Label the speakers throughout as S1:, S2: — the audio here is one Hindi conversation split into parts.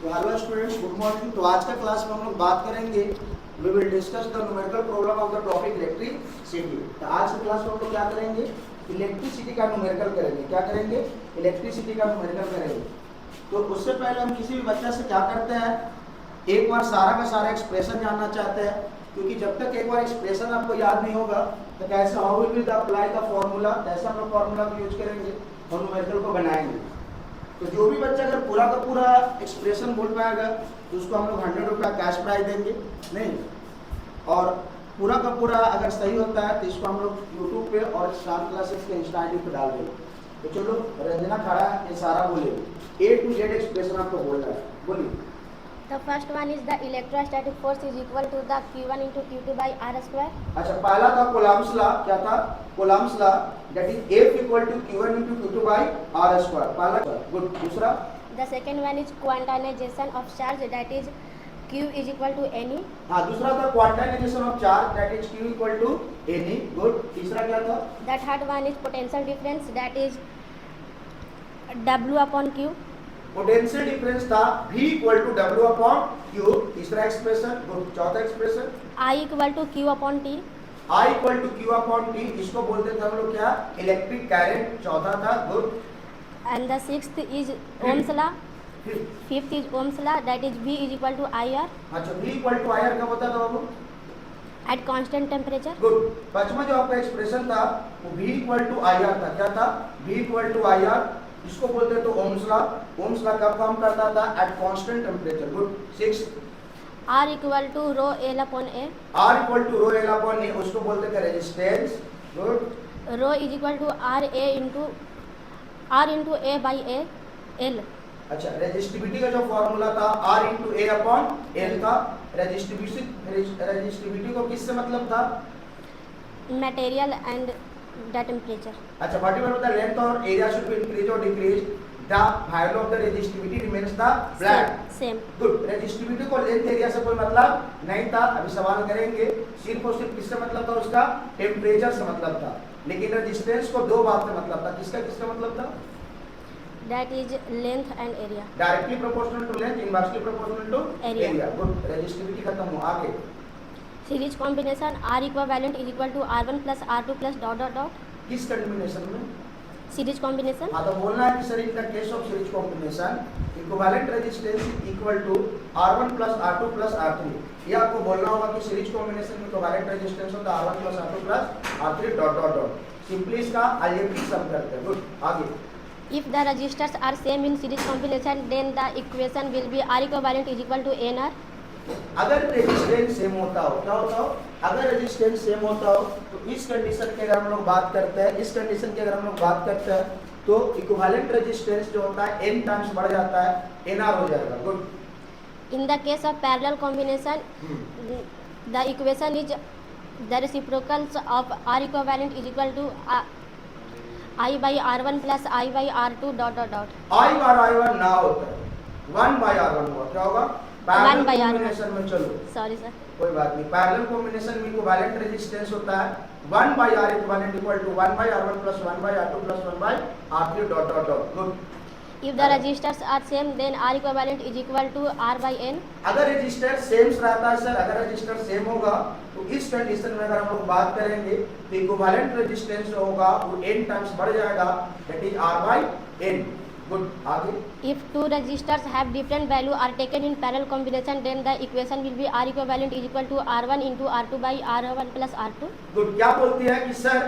S1: तो हेलो स्टूडेंट्स, गुड मॉर्निंग। तो आज का क्लास में हम लोग बात करेंगे, we will discuss the numerical problem of the topic electricity. तो आज के क्लास में हम लोग क्या करेंगे, इलेक्ट्रिसिटी का न्यूमेरिकल करेंगे। क्या करेंगे? इलेक्ट्रिसिटी का न्यूमेरिकल करेंगे। तो उससे पहले हम किसी भी बच्चा से क्या करते हैं, एक बार सारा का सारा एक्सप्रेशन जानना चाहते हैं, क्योंकि जब तक एक बार एक्सप्रेशन आपको याद नहीं होगा तो कैसे how will be apply the formula, कैसे हम लोग फॉर्मूला को यूज करेंगे और न्यूमेरिकल को बनाएंगे। तो जो भी बच्चा अगर पूरा का पूरा एक्सप्रेशन बोल पाएगा तो उसको हम लोग 100 रुपया कैश प्राइज देंगे नहीं, और पूरा का पूरा अगर सही होता है तो इसको हम लोग यूट्यूब पे और स्टार क्लासेस के इंस्टा आई डी पे डाल देंगे। तो चलो, रंजना खड़ा है, ये सारा बोलेगी, ए टू जेड एक्सप्रेशन आपको बोल रहा है, बोलिए।
S2: The first one is the electrostatic force is equal to the Q1 into Q2 by R square.
S1: अच्छा, पहला था कोलम्स लॉ। क्या था? Coulomb's law, that is F equal to Q1 into Q2 by R square. पहला गुड। दूसरा?
S2: The second one is quantization of charge, that is Q is equal to NE.
S1: हाँ, दूसरा था quantization of charge, that is Q equal to NE। Good. तीसरा क्या था?
S2: The third one is potential difference, that is W upon Q.
S1: Potential difference था V equal to W upon Q। तीसरा एक्सप्रेशन। गुड। चौथा expression?
S2: I equal to Q upon T.
S1: I equal to Q upon T, इसको बोलते थे हम लोग क्या, इलेक्ट्रिक करंट। चौथा था। Good.
S2: And the sixth is Ohm's law. Fifth is Ohm's law, that is V is equal to IR
S1: अच्छा, V इक्वल टू IR कब होता था बाबू?
S2: at constant temperature.
S1: गुड। पांचवा जो आपका एक्सप्रेशन था वो V इक्वल टू IR था। क्या था? V इक्वल टू IR, इसको बोलते तो ओम्स लॉ। ओम्स लॉ कब काम करता था? At constant temperature. Good. 6
S2: R equal to rho L upon A.
S1: R equal to rho L upon A, उसको बोलते थे resistance. Good.
S2: Rho is equal to R into A by A L.
S1: अच्छा, रेजिस्टिविटी का जो फॉर्मूला था R इंटू ए अपॉन एल था। रेजिस्टिविटी को किससे मतलब था?
S2: Material and the temperature.
S1: अच्छा, whatever the length or area should be increased or decreased, the value of the resistivity remains the flat.
S2: Same.
S1: Good. Resistivity को लेंथ एरिया से कोई मतलब नहीं था। अभी सवाल करेंगे, सिर्फ और सिर्फ किससे मतलब था? उसका टेम्परेचर से मतलब था। लेकिन रेजिस्टेंस को दो बात से मतलब था। किसका किसका मतलब था?
S2: That is length and area.
S1: Directly proportional to length, inversely proportional to
S2: Area.
S1: Area. Good. Resistivity खत्म हुआ। आगे
S2: Series combination R equivalent is equal to R1 plus R2 plus dot dot dot.
S1: किस कॉम्बिनेशन में?
S2: Series combination.
S1: हाँ, तो बोलना है कि sir in the case of series combination equivalent resistance equal to R1 plus R2 plus R3। ये आपको बोलना होगा कि सीरीज कॉम्बिनेशन में इक्विवेलेंट रेजिस्टेंस होता है R1 plus R2 plus R3 dot dot dot. Simply इसका आईएफटी सम करते हैं। गुड। आगे
S2: If the resistors are same in series combination, then the equation will be R equivalent is equal to NR.
S1: अगर रेजिस्टेंस सेम होता हो, क्या होता हो? अगर रेजिस्टेंस सेम होता हो तो इस कंडीशन की अगर हम लोग बात करते हैं, इस कंडीशन की अगर हम लोग बात करते हैं तो इक्विवेलेंट रेजिस्टेंस जो होता है n टाइम्स बढ़ जाता है, nr हो जाएगा। Good.
S2: In the case of parallel combination, the equation is the reciprocals of R equivalent is equal to I by R1 plus I by R2 dot dot dot.
S1: I bar I1 ना होता है, 1 बाय R1 हुआ। क्या होगा? पैरेलल कॉम्बिनेशन में चलो,
S2: Sorry sir.
S1: कोई बात नहीं, पैरेलल कॉम्बिनेशन में इक्विवेलेंट रेजिस्टेंस होता है 1 by R equivalent equal to 1 by R1 plus 1 by R2 plus 1 by R3 dot dot dot. Good.
S2: If the resistors are same, then R equivalent is equal to R by N.
S1: अगर रजिस्टर सेम रहता है सर, अगर रजिस्टर सेम होगा तो इस कंडीशन में अगर हम लोग बात करेंगे तो इक्विवेलेंट रेजिस्टेंस जो होगा वो n टाइम्स बढ़ जाएगा, that is R by N। Good. आगे
S2: If two resistors have different value are taken in parallel combination, then the equation will be R equivalent is equal to R1 into R2 by R1 plus R2.
S1: Good. क्या बोलती है कि सर,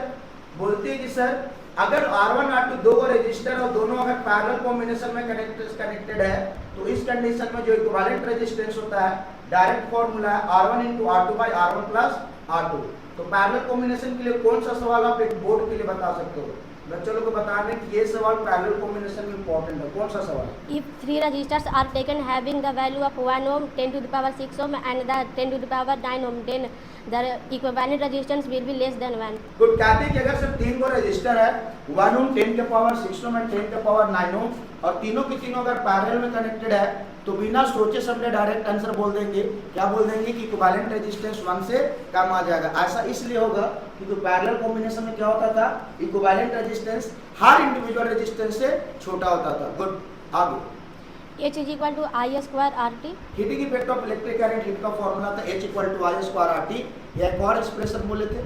S1: बोलती है कि सर अगर R1 R2 दो रजिस्टर और दोनों अगर पैरेलल कॉम्बिनेशन में कनेक्टेड है तो इस कंडीशन में जो इक्विवेलेंट रेजिस्टेंस होता है, डायरेक्ट फॉर्मूला है R1 into R2 by R1 plus R2। तो पैरेलल कॉम्बिनेशन के लिए कौन सा सवाल आप एक बोर्ड के लिए बता सकते हो? बच्चों को बताने कि ये सवाल पैरेलल कॉम्बिनेशन में इंपॉर्टेंट है। कौन सा सवाल?
S2: If three resistors are taken having the value of 1 ohm, 10 to the power 6 ohm and the 10 to the power 9 ohm, then the equivalent resistance will be less than 1.
S1: Good. कहते हैं कि अगर सिर्फ तीन को रजिस्टर है, 1 ओम, 10 के पावर 6 ओम एंड 10 के पावर 9 ओम, और तीनों की तीनों अगर पैरेलल में कनेक्टेड है तो बिना सोचे समझे डायरेक्ट आंसर बोल देंगे। क्या बोल देंगे कि इक्विवेलेंट रेजिस्टेंस 1 से कम आ जाएगा। ऐसा इसलिए होगा क्योंकि पैरेलल कॉम्बिनेशन में क्या होता था, इक्विवेलेंट रेजिस्टेंस हर इंडिविजुअल रेजिस्टेंस से छोटा होता था। गुड। आगे
S2: H is equal to I square RT.
S1: Heating effect of electric current heat का फॉर्मूला था H equal to I square R T. या एक और एक्सप्रेशन बोले थे,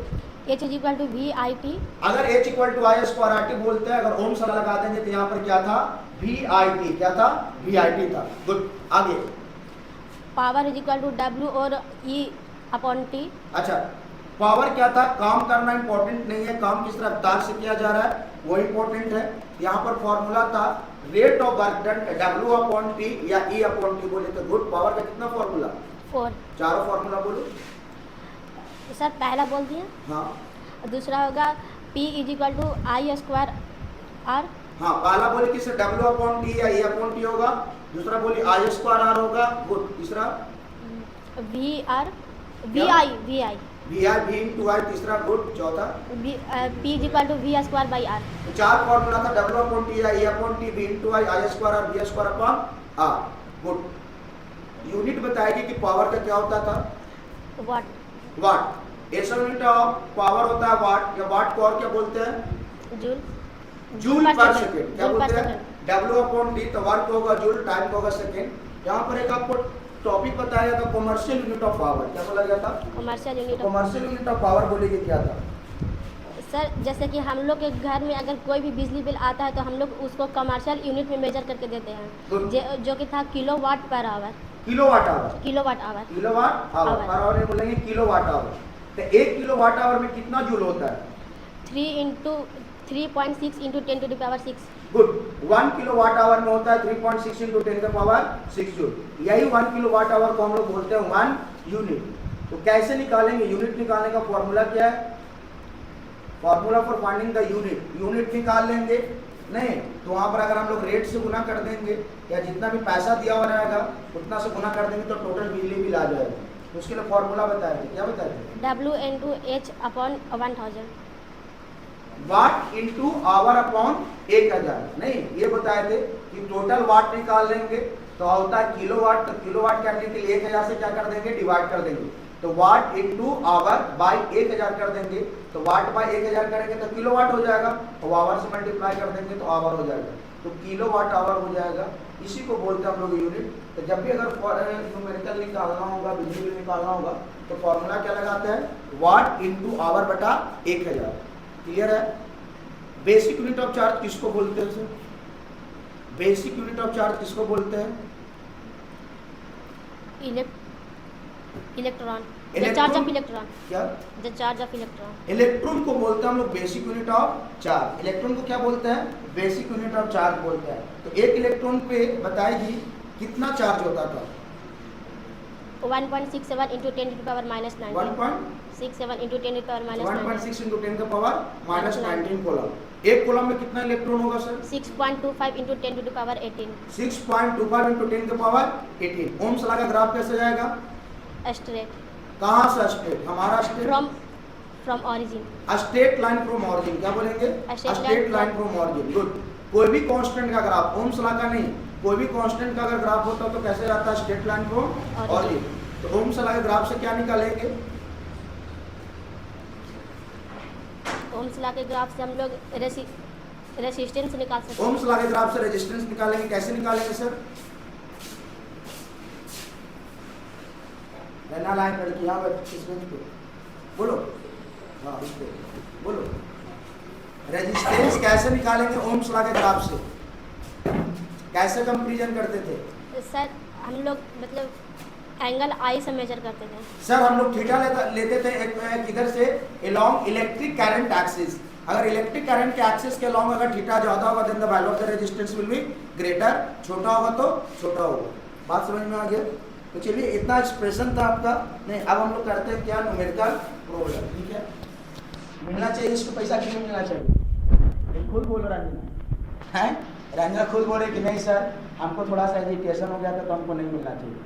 S2: H is equal to VIT.
S1: अगर H equal to I square R T बोलते हैं, अगर ओम लगा देंगे तो यहाँ पर क्या था, VIT। क्या था, VIT था। गुड, आगे।
S2: Power is equal to W और E upon T.
S1: अच्छा, पावर क्या था, काम करना इंपॉर्टेंट नहीं है, काम किस रफ्तार से किया जा रहा है वो इंपॉर्टेंट है। यहाँ पर फॉर्मूला था rate of work done W upon T या E अपॉन टी बोले तो। गुड, पावर का कितना फॉर्मूला,
S2: 4.
S1: चारों फॉर्मूला बोलो।
S2: सर पहला बोल दिया।
S1: हाँ
S2: दूसरा होगा P is equal to I square R.
S1: हाँ, पहला बोले किस W अपॉन टी या E अपॉन टी होगा, दूसरा बोले आई स्क्वायर आर होगा। गुड, तीसरा
S2: VR
S1: क्या?
S2: VI
S1: V I V into I, तीसरा। गुड, चौथा
S2: P is equal to V square by R.
S1: तो चार फॉर्मूला था, W अपॉन टी या E upon T, V into I square R, V square upon R. Good, unit बताएगी कि पावर का क्या होता था,
S2: Watt.
S1: वाट। ऐसा यूनिट ऑफ पावर होता है वाट, या वाट को और क्या बोलते हैं,
S2: Joule.
S1: जूल पर सेकंड। क्या
S2: Joule per
S1: बोलते हैं,
S2: second.
S1: W अपॉन डी, तो वर्क होगा जूल, टाइम होगा सेकंड। यहाँ पर एक आपको टॉपिक बताया गया था कॉमर्शियल यूनिट ऑफ पावर। क्या बोला गया था,
S2: Commercial unit of.
S1: Commercial unit of power बोलेगी क्या था।
S2: सर जैसे कि हम लोग के घर में अगर कोई भी बिजली बिल आता है तो हम लोग उसको कमर्शियल यूनिट में मेजर करके देते
S1: Good.
S2: हैं, जो कि था kilowatt per hour.
S1: Kilowatt hour,
S2: kilowatt hour.
S1: Kilowatt hour,
S2: hour.
S1: Per hour नहीं बोलेंगे किलोवाट आवर। तो एक किलोवाट आवर में कितना जूल होता है,
S2: 3.6 into 10 to the power 6.
S1: Good. 1 kilowatt hour में होता है 3.6 इंटू 10 का पावर 6 जूल। यही 1 किलोवाट आवर को हम लोग बोलते हैं 1 यूनिट। तो कैसे निकालेंगे, यूनिट निकालने का फॉर्मूला क्या है, formula for finding the unit. Unit निकाल लेंगे नहीं तो वहां पर अगर हम लोग रेट से गुना कर देंगे या जितना भी पैसा दिया हुआ रहेगा उतना से गुना कर देंगे तो टोटल बिजली बिल आ जाएगा। तो उसके लिए फॉर्मूला बताएंगे, क्या बताएंगे,
S2: W into H upon 1000.
S1: Watt into hour upon 1000। नहीं, ये बताए थे कि टोटल वाट निकाल लेंगे तो होता है किलोवाट। तो किलोवाट करने के लिए 1000 से क्या कर देंगे, डिवाइड कर देंगे। तो वाट इंटू आवर बाई 1000 कर देंगे, तो वाट बाई 1000 करेंगे तो किलोवाट हो जाएगा, और आवर से मल्टीप्लाई कर देंगे तो आवर हो जाएगा। तो किलोवाट आवर हो जाएगा, इसी को बोलते हैं हम लोग यूनिट। तो जब भी अगर न्यूमेरिकल निकालना होगा, बिजली बिल निकालना होगा तो फॉर्मूला क्या लगाते हैं, वाट इंटू आवर बटा 1000। क्लियर है। बेसिक यूनिट ऑफ चार्ज किसको बोलते हैं sir, basic unit of charge किसको बोलते हैं,
S2: electron. The
S1: Electron?
S2: Charge of electron.
S1: क्या,
S2: the charge of electron.
S1: Electron को बोलते हैं हम लोग basic unit of charge. Electron को क्या बोलते हैं, बेसिक यूनिट ऑफ चार्ज बोलते हैं। तो एक इलेक्ट्रॉन पे बताएगी कितना चार्ज होता था,
S2: 1.67 into 10 to the power minus 19. 67 into 10 to the power minus 19.
S1: 1.6 into 10 का पावर माइनस 19 कोलम। एक कोलम में कितना इलेक्ट्रॉन होगा sir,
S2: 6.25 into 10 to the power 18.
S1: 6.25 into 10 का पावर 18। ओम्स लॉ का ग्राफ कैसे जाएगा,
S2: Straight
S1: कहाँ से स्ट्रेट, हमारा straight
S2: from origin.
S1: Straight line from origin. क्या बोलेंगे, straight line from origin. Good. कोई भी कांस्टेंट का ग्राफ, ओम्स लॉ का नहीं, कोई भी कांस्टेंट का अगर ग्राफ होता तो कैसे रहता है, स्ट्रेट लाइन फ्रॉम ऑरिजिन। तो ओम्स लॉ के ग्राफ से क्या निकालेंगे,
S2: ओम्स लॉ के ग्राफ से हम लोग रेसिस्टेंस निकाल सकते हैं।
S1: ओम्स लॉ के ग्राफ से रेजिस्टेंस निकालेंगे। कैसे निकालेंगे सर, रहना लाइन लड़की यहाँ पर इस बेंच पे बोलो, हाँ इस पे बोलो, रेजिस्टेंस कैसे निकालेंगे ओम्स लॉ के ग्राफ से, कैसे कंपैरिजन करते थे
S2: सर हम लोग मतलब एंगल आई से मेजर करते थे।
S1: सर, हम लोग थीटा लेते थे एक इधर से अलोंग इलेक्ट्रिक करंट एक्सिस। अगर इलेक्ट्रिक करंट के एक्सिस के अलोंग अगर थीटा ज्यादा होगा then the value of the resistance will be greater, छोटा होगा तो छोटा होगा। बात समझ में आ गया। तो चलिए इतना एक्सप्रेशन था आपका। नहीं, अब हम लोग करते हैं क्या, न्यूमेरिकल प्रॉब्लम। ठीक है, मिलना चाहिए इसको पैसा, कितना मिलना चाहिए, खुद बोलो रंजना है, रंजना खुद बोले कि नहीं सर हमको थोड़ा सा एजुकेशन हो गया था तो हमको नहीं मिलना चाहिए।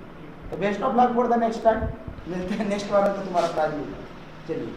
S1: तो best of luck for the next time, मिलते हैं नेक्स्ट बार में तो तुम्हारा प्राइज मिलेगा। चलिए।